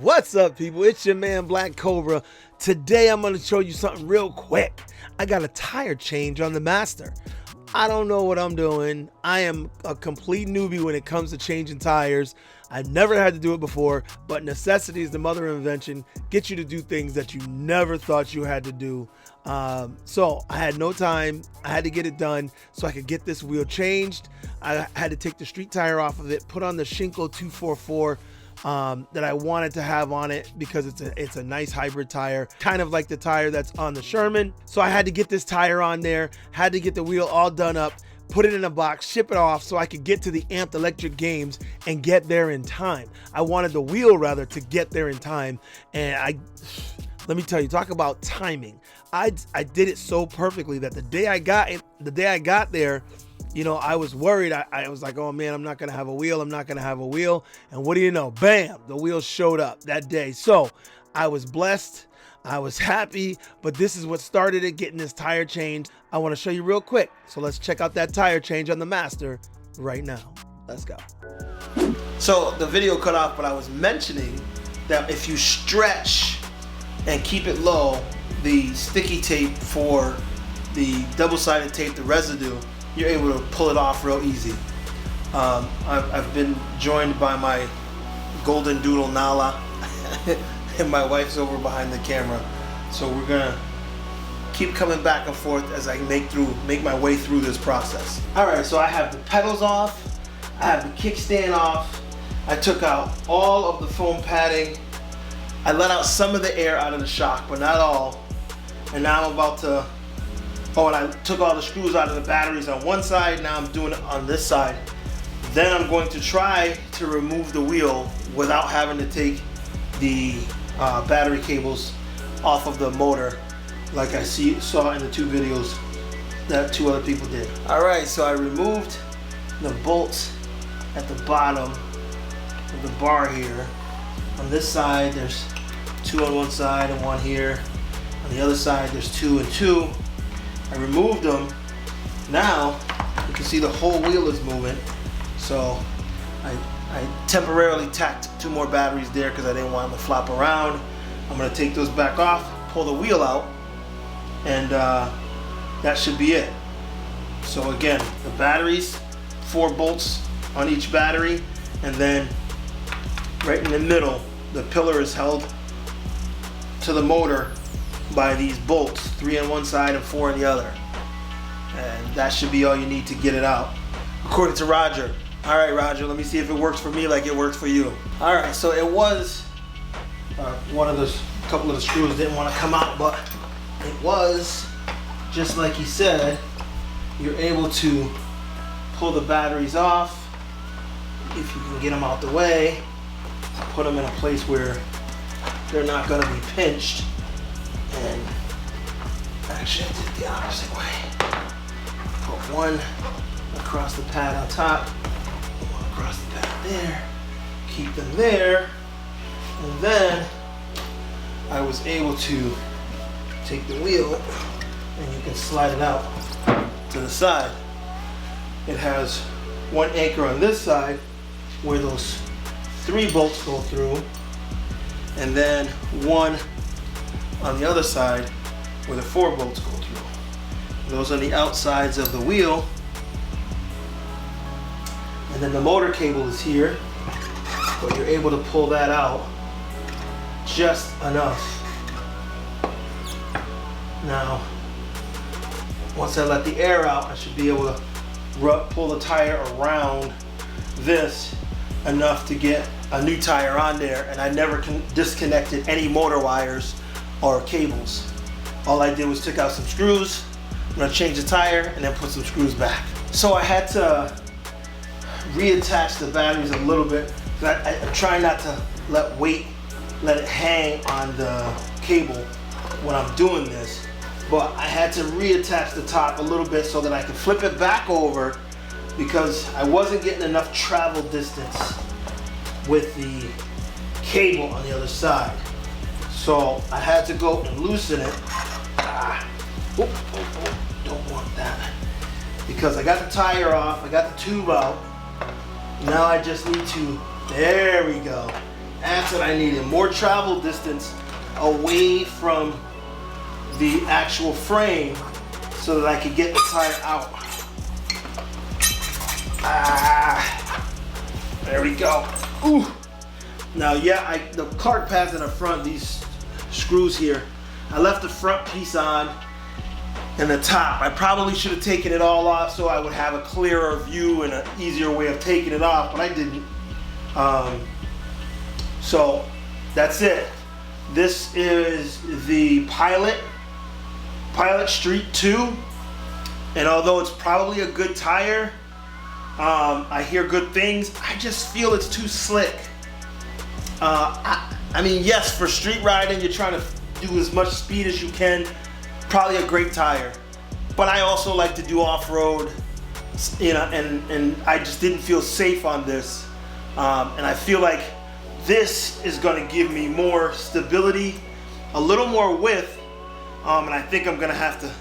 What's up, people? It's your man Black Cobra. Today I'm going to show you something real quick. I got a tire change on the Master. I don't know what I'm doing. I am a complete newbie when it comes to changing tires. I've never had to do it before, but necessity is the mother of invention. Get you to do things that you never thought you had to do. So I had no time. I had to get it done so I could get this wheel changed. I had to take the street tire off of it, put on the Shinko 244 that I wanted to have on it because it's a nice hybrid tire, kind of like the tire that's on the Sherman. So I had to get this tire on there, had to get the wheel all done up, put it in a box, ship it off so I could get to the Amped Electric games and get there in time. I wanted the wheel rather to get there in time, and let me tell you, talk about timing. I did it so perfectly that the day I got there, you know, I was worried. I was like, oh man, I'm not gonna have a wheel. I'm not gonna have a wheel. And what do you know? Bam, the wheel showed up that day. So I was blessed. I was happy, but this is what started it, getting this tire changed. I want to show you real quick. So let's check out that tire change on the Master right now. Let's go. So the video cut off, but I was mentioning that if you stretch and keep it low, the sticky tape for the double-sided tape, the residue, you're able to pull it off real easy. I've been joined by my golden doodle Nala and my wife's over behind the camera, so we're gonna keep coming back and forth as I make my way through this process. Alright, so I have the pedals off, I have the kickstand off, I took out all of the foam padding, I let out some of the air out of the shock, but not all, and now I'm about to, and I took all the screws out of the batteries on one side, now I'm doing it on this side. Then I'm going to try to remove the wheel without having to take the battery cables off of the motor like I saw in the two videos that two other people did. Alright, so I removed the bolts at the bottom of the bar here. On this side there's two on one side and one here. On the other side there's two and two. I removed them. Now you can see the whole wheel is moving. So I temporarily tacked two more batteries there because I didn't want them to flop around. I'm going to take those back off, pull the wheel out, and that should be it. So again, the batteries, 4 bolts on each battery, and then right in the middle, the pillar is held to the motor by these bolts, 3 on one side and 4 on the other. And that should be all you need to get it out, according to Roger. Alright Roger, let me see if it works for me like it works for you. Alright, so it was, couple of the screws didn't want to come out, but it was, just like he said, you're able to pull the batteries off, if you can get them out the way, put them in a place where they're not going to be pinched. And actually I did it the opposite way. Put one across the pad on top, one across the pad there, keep them there, and then I was able to take the wheel and you can slide it out to the side. It has one anchor on this side where those 3 bolts go through, and then one on the other side where the 4 bolts go through. Those are the outsides of the wheel. And then the motor cable is here, but you're able to pull that out just enough. Now, once I let the air out, I should be able to pull the tire around this enough to get a new tire on there, and I never disconnected any motor wires or cables. All I did was took out some screws. I'm gonna change the tire and then put some screws back. So I had to reattach the batteries a little bit. I'm trying not to let it hang on the cable when I'm doing this, but I had to reattach the top a little bit so that I could flip it back over because I wasn't getting enough travel distance with the cable on the other side. So I had to go and loosen it. Don't want that. Because I got the tire off, I got the tube out. Now I just need to, there we go, That's what I needed. More travel distance away from the actual frame so that I could get the tire out. There we go. Ooh. Now, yeah, the cart pads in the front, these screws here, I left the front piece on and the top. I probably should have taken it all off so I would have a clearer view and an easier way of taking it off, but I didn't. So that's it. This is the Pilot Street 2, and although it's probably a good tire, I hear good things, I just feel it's too slick. I mean, yes, for street riding, you're trying to do as much speed as you can, probably a great tire. But I also like to do off-road, you know, and I just didn't feel safe on this. And I feel like this is gonna give me more stability, a little more width, and I think I'm gonna have to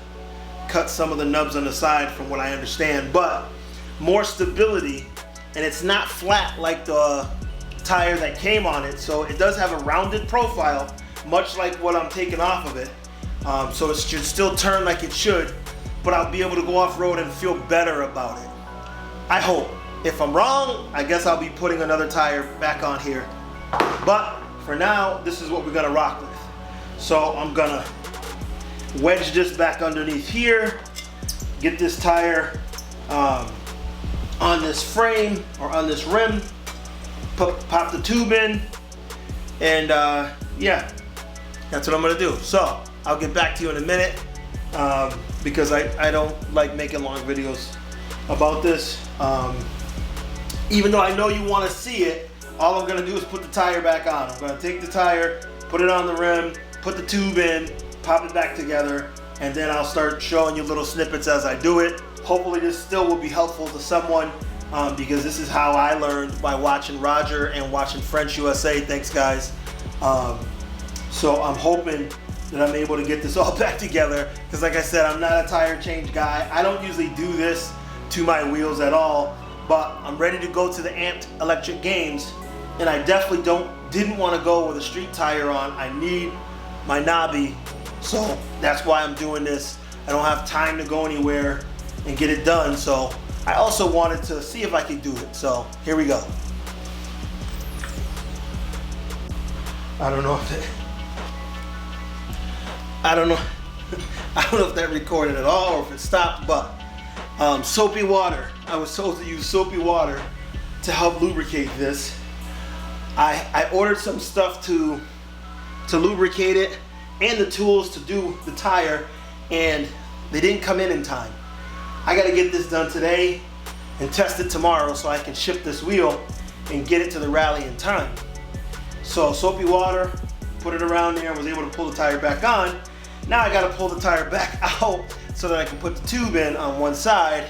cut some of the nubs on the side from what I understand, but more stability, and it's not flat like the tire that came on it, so it does have a rounded profile, much like what I'm taking off of it. So it should still turn like it should, but I'll be able to go off-road and feel better about it. I hope. If I'm wrong, I guess I'll be putting another tire back on here. But for now, this is what we're gonna rock with. So I'm gonna wedge this back underneath here, get this tire on this frame or on this rim, pop the tube in, and yeah, that's what I'm gonna do. So I'll get back to you in a minute because I don't like making long videos about this. Even though I know you want to see it, all I'm gonna do is put the tire back on. I'm gonna take the tire, put it on the rim, put the tube in, pop it back together, and then I'll start showing you little snippets as I do it. Hopefully this still will be helpful to someone because this is how I learned, by watching Roger and watching French USA. Thanks, guys. So I'm hoping that I'm able to get this all back together because, like I said, I'm not a tire change guy. I don't usually do this to my wheels at all, but I'm ready to go to the Amped Electric Games, and I definitely didn't want to go with a street tire on. I need my knobby, so that's why I'm doing this. I don't have time to go anywhere and get it done, so I also wanted to see if I could do it. So here we go. I don't know if that recorded at all or if it stopped, but soapy water. I was told to use soapy water to help lubricate this. I ordered some stuff to lubricate it and the tools to do the tire, and they didn't come in time. I gotta get this done today and test it tomorrow so I can ship this wheel and get it to the rally in time. So soapy water, put it around there, was able to pull the tire back on. Now I gotta pull the tire back out so that I can put the tube in on one side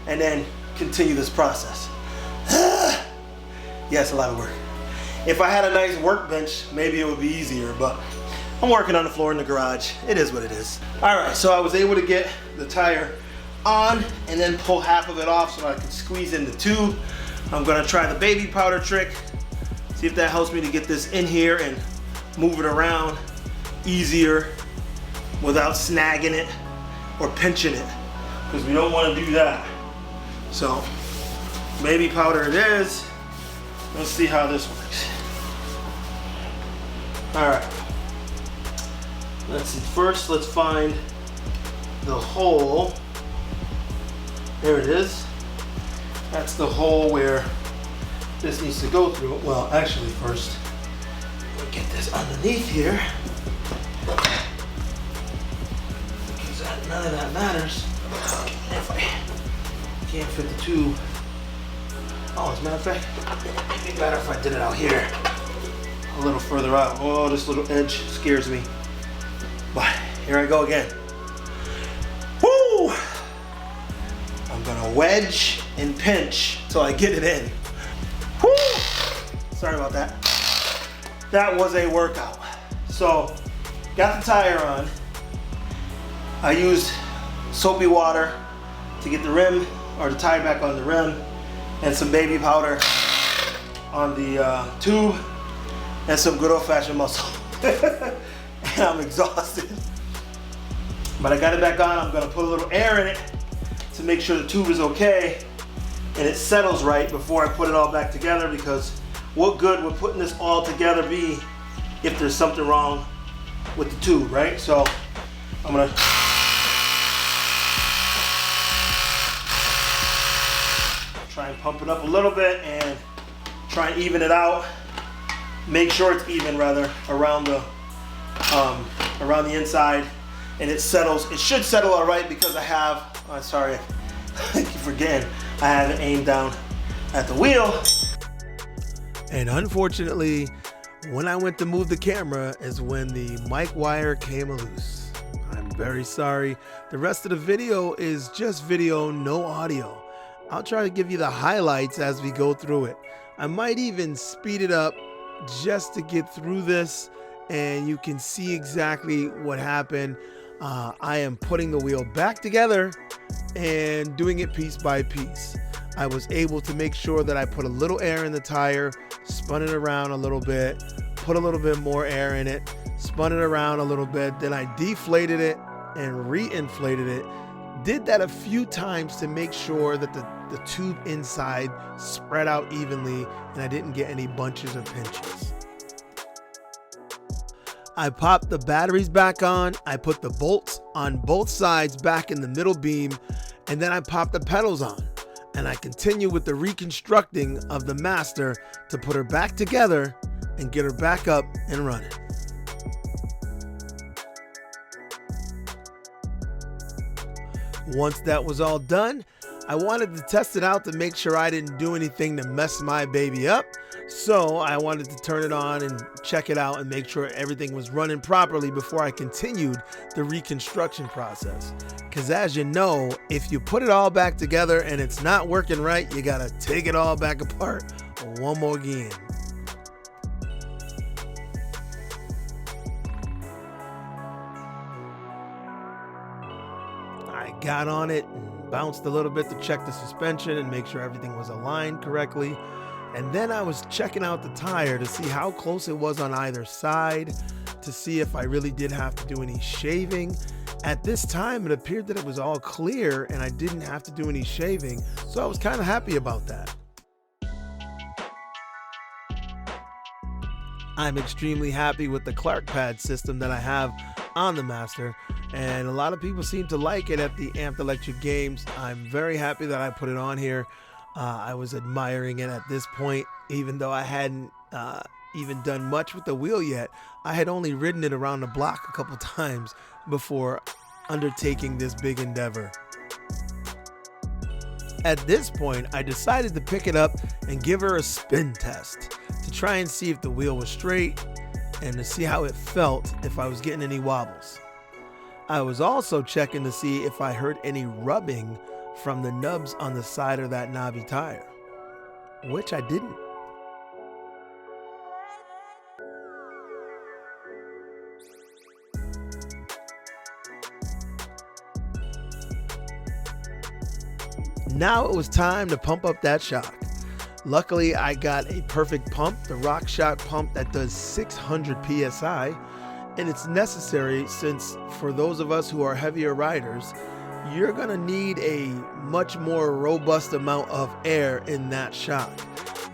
and then continue this process. Yeah, it's a lot of work. If I had a nice workbench, maybe it would be easier, but I'm working on the floor in the garage. It is what it is. All right, so I was able to get the tire on and then pull half of it off so I can squeeze in the tube. I'm gonna try the baby powder trick, see if that helps me to get this in here and move it around easier without snagging it or pinching it, because we don't want to do that. So baby powder it is. Let's see how this works. All right, let's see. First, let's find the hole. There it is. That's the hole where this needs to go through. Well, actually, first, we'll get this underneath here. Because none of that matters if I can't fit the tube. Oh, as a matter of fact, it'd be better if I did it out here, a little further out. Oh, this little edge scares me. But here I go again. Woo! I'm gonna wedge and pinch till I get it in. Woo! Sorry about that. That was a workout. So, got the tire on. I used soapy water to get the rim, or the tire back on the rim, and some baby powder on the tube. and some good old-fashioned muscle. And I'm exhausted. But I got it back on. I'm gonna put a little air in it to make sure the tube is okay and it settles right before I put it all back together, because what good would putting this all together be if there's something wrong with the tube, right? So I'm gonna try and pump it up a little bit and try and even it out. Make sure it's even, rather, around the inside, and it settles. It should settle all right because I have, sorry, I keep forgetting, I have it aimed down at the wheel. And unfortunately, when I went to move the camera is when the mic wire came loose. I'm very sorry. The rest of the video is just video, no audio. I'll try to give you the highlights as we go through it. I might even speed it up just to get through this and you can see exactly what happened. I am putting the wheel back together and doing it piece by piece. I was able to make sure that I put a little air in the tire, spun it around a little bit, put a little bit more air in it, spun it around a little bit, then I deflated it and re-inflated it. Did that a few times to make sure that the tube inside spread out evenly and I didn't get any bunches or pinches. I popped the batteries back on, I put the bolts on both sides back in the middle beam, and then I popped the pedals on. And I continue with the reconstructing of the master to put her back together and get her back up and running. Once that was all done, I wanted to test it out to make sure I didn't do anything to mess my baby up. So I wanted to turn it on and check it out and make sure everything was running properly before I continued the reconstruction process. Because as you know, if you put it all back together and it's not working right, you gotta take it all back apart one more again. I got on it and bounced a little bit to check the suspension and make sure everything was aligned correctly. And then I was checking out the tire to see how close it was on either side, to see if I really did have to do any shaving. At this time, it appeared that it was all clear and I didn't have to do any shaving, so I was kind of happy about that. I'm extremely happy with the Clark pad system that I have on the Master, and a lot of people seem to like it at the Amped Electric Games. I'm very happy that I put it on here. I was admiring it at this point, even though I hadn't even done much with the wheel yet. I had only ridden it around the block a couple times before undertaking this big endeavor. At this point, I decided to pick it up and give her a spin test to try and see if the wheel was straight and to see how it felt if I was getting any wobbles. I was also checking to see if I heard any rubbing from the nubs on the side of that knobby tire, which I didn't. Now it was time to pump up that shock. Luckily, I got a perfect pump, the RockShox pump that does 600 PSI, and it's necessary since for those of us who are heavier riders, you're gonna need a much more robust amount of air in that shock.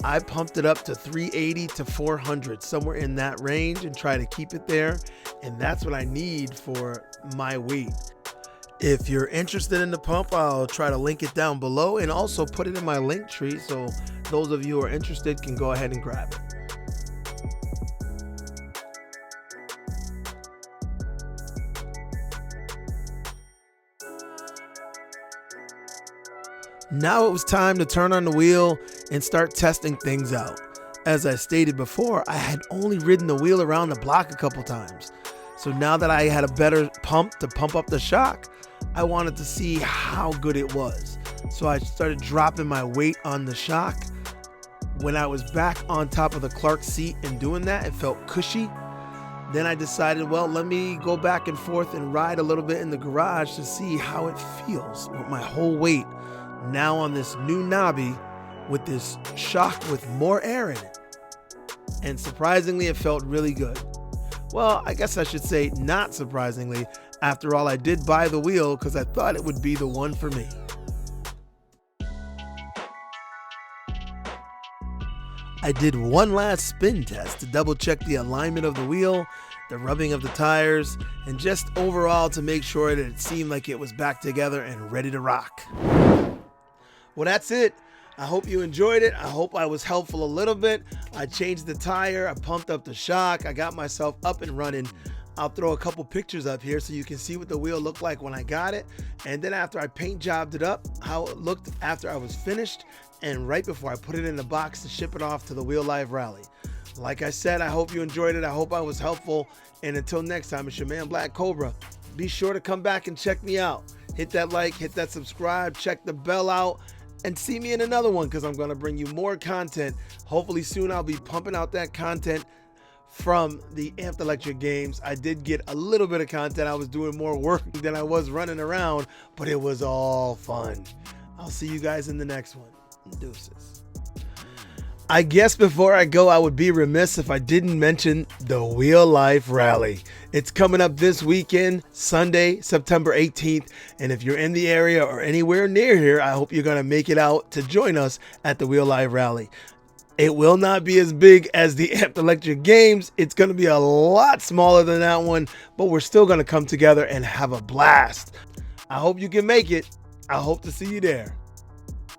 I pumped it up to 380 to 400, somewhere in that range, and try to keep it there, and that's what I need for my weight. If you're interested in the pump, I'll try to link it down below and also put it in my link tree so those of you who are interested can go ahead and grab it. Now it was time to turn on the wheel and start testing things out. As I stated before, I had only ridden the wheel around the block a couple times. So now that I had a better pump to pump up the shock, I wanted to see how good it was. So I started dropping my weight on the shock. When I was back on top of the Clark seat and doing that, it felt cushy. Then I decided, well, let me go back and forth and ride a little bit in the garage to see how it feels with my whole weight now on this new knobby with this shock with more air in it. and surprisingly it felt really good. Well, I guess I should say not surprisingly. After all, I did buy the wheel because I thought it would be the one for me. I did one last spin test to double check the alignment of the wheel, the rubbing of the tires, and just overall to make sure that it seemed like it was back together and ready to rock. Well, that's it. I hope you enjoyed it. I hope I was helpful a little bit. I changed the tire, I pumped up the shock, I got myself up and running. I'll throw a couple pictures up here so you can see what the wheel looked like when I got it. And then after I paint jobbed it up, how it looked after I was finished, and right before I put it in the box to ship it off to the Wheel Live Rally. Like I said, I hope you enjoyed it. I hope I was helpful. And until next time, it's your man Black Cobra. Be sure to come back and check me out. Hit that like, hit that subscribe, check the bell out, and see me in another one because I'm going to bring you more content. Hopefully soon I'll be pumping out that content from the Amped Electric games. I did get a little bit of content. I was doing more work than I was running around, but it was all fun. I'll see you guys in the next one. Deuces. I guess before I go, I would be remiss if I didn't mention the Wheel Life Rally. It's coming up this weekend, Sunday, September 18th. And if you're in the area or anywhere near here, I hope you're going to make it out to join us at the Wheel Live Rally. It will not be as big as the Amped Electric games. It's going to be a lot smaller than that one, but we're still going to come together and have a blast. I hope you can make it. I hope to see you there.